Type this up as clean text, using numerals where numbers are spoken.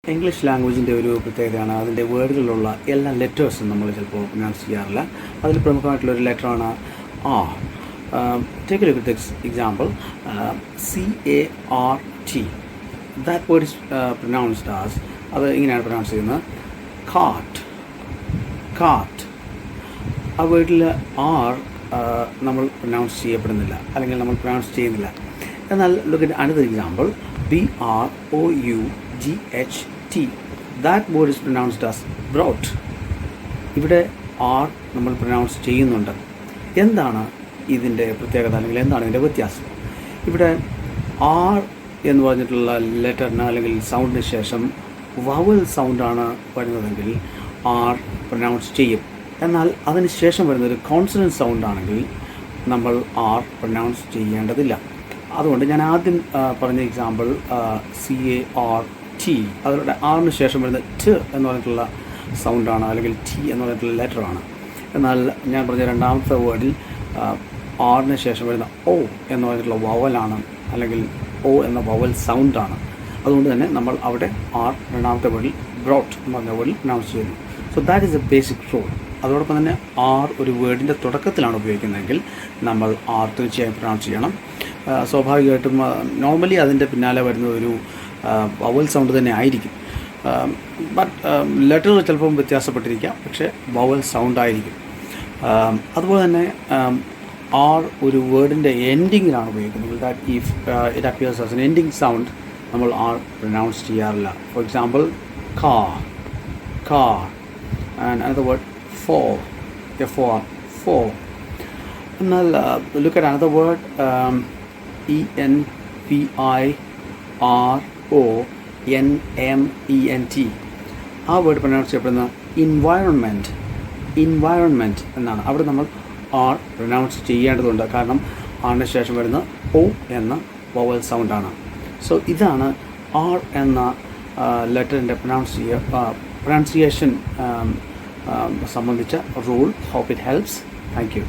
English ലാംഗ്വേജിൻ്റെ ഒരു പ്രത്യേകതയാണ് അതിൻ്റെ വേർഡിലുള്ള എല്ലാ ലെറ്റേഴ്സും നമ്മൾ ചിലപ്പോൾ പ്രൊനൗൺസ് ചെയ്യാറില്ല. അതിൽ പ്രമുഖമായിട്ടുള്ളൊരു ലെറ്ററാണ് R. Take a look at this example. CART. That word is pronounced as, അത് ഇങ്ങനെയാണ് പ്രൊനൗൺസ് ചെയ്യുന്നത്, കാട്ട്. കാട്ട്. ആ വേർഡിൽ ആർ നമ്മൾ പ്രൊനൗൺസ് ചെയ്യപ്പെടുന്നില്ല, അല്ലെങ്കിൽ നമ്മൾ പ്രൊനൗൺസ് ചെയ്യുന്നില്ല. എന്നാൽ look at another example. BROUGHT. That word is pronounced as brought. ഇവിടെ ആർ നമ്മൾ പ്രൊനൗൺസ് ചെയ്യുന്നുണ്ട്. എന്താണ് ഇതിൻ്റെ പ്രത്യേകത, അല്ലെങ്കിൽ എന്താണ് ഇതിൻ്റെ വ്യത്യാസം? ഇവിടെ ആർ എന്ന് പറഞ്ഞിട്ടുള്ള ലെറ്ററിന് അല്ലെങ്കിൽ സൗണ്ടിന് ശേഷം വവൽ സൗണ്ടാണ് വരുന്നതെങ്കിൽ ആർ പ്രൊനൗൺസ് ചെയ്യും. എന്നാൽ അതിന് ശേഷം വരുന്നൊരു കോൺസണൻറ്റ് സൗണ്ടാണെങ്കിൽ നമ്മൾ ആർ പ്രൊനൗൺസ് ചെയ്യേണ്ടതില്ല. അതുകൊണ്ട് ഞാൻ ആദ്യം പറഞ്ഞ എക്സാമ്പിൾ CART, അതിലൂടെ ആറിന് ശേഷം വരുന്ന ട് എന്ന് പറഞ്ഞിട്ടുള്ള സൗണ്ടാണ്, അല്ലെങ്കിൽ ടി എന്ന് പറഞ്ഞിട്ടുള്ള ലെറ്ററാണ്. എന്നാൽ ഞാൻ പറഞ്ഞ രണ്ടാമത്തെ വേർഡിൽ ആറിന് ശേഷം വരുന്ന O എന്ന് പറഞ്ഞിട്ടുള്ള വവലാണ്, അല്ലെങ്കിൽ O എന്ന വവൽ സൗണ്ടാണ്. അതുകൊണ്ട് തന്നെ നമ്മൾ അവിടെ ആർ രണ്ടാമത്തെ വേർഡിൽ ബ്രോട്ട് എന്ന് പറഞ്ഞ വേർഡിൽ പ്രൊനൗൺസ് ചെയ്യുന്നു. So that is A basic rule. അതോടൊപ്പം തന്നെ ആർ ഒരു വേർഡിൻ്റെ തുടക്കത്തിലാണ് ഉപയോഗിക്കുന്നതെങ്കിൽ നമ്മൾ ആർ തീർച്ചയായും പ്രൊനൗൺസ് ചെയ്യണം. സ്വാഭാവികമായിട്ടും നോർമലി അതിൻ്റെ പിന്നാലെ വരുന്ന ഒരു വവൽ സൗണ്ട് തന്നെ ആയിരിക്കും. ബട്ട് ലെറ്റർ ചിലപ്പം വ്യത്യാസപ്പെട്ടിരിക്കാം, പക്ഷേ വവൽ സൗണ്ട് ആയിരിക്കും. അതുപോലെ തന്നെ ആർ ഒരു വേർഡിൻ്റെ എൻഡിങ്ങിലാണ് ഉപയോഗിക്കുന്നത്. That if it appears as an ending sound നമ്മൾ ആർ പ്രൊനൗൺസ് ചെയ്യാറില്ല. For example car, car. And another word for, FOR, for. എന്നാൽ look at another word ENVIRONMENT. ആ വേർഡ് പ്രൊനൗൺസ് ചെയ്യപ്പെടുന്ന ഇൻവയറൺമെൻറ്റ്, ഇൻവയറൺമെൻറ്റ് എന്നാണ്. അവിടെ നമ്മൾ ആർ പ്രൊനൗൺസ് ചെയ്യേണ്ടതുണ്ട്, കാരണം ആറിന് ശേഷം വരുന്ന O എന്ന വവൽ സൗണ്ടാണ്. സോ ഇതാണ് ആർ എന്ന ലെറ്ററിൻ്റെ പ്രൊനൗൺസിയേഷൻ സംബന്ധിച്ച rule. Hope it helps. Thank U.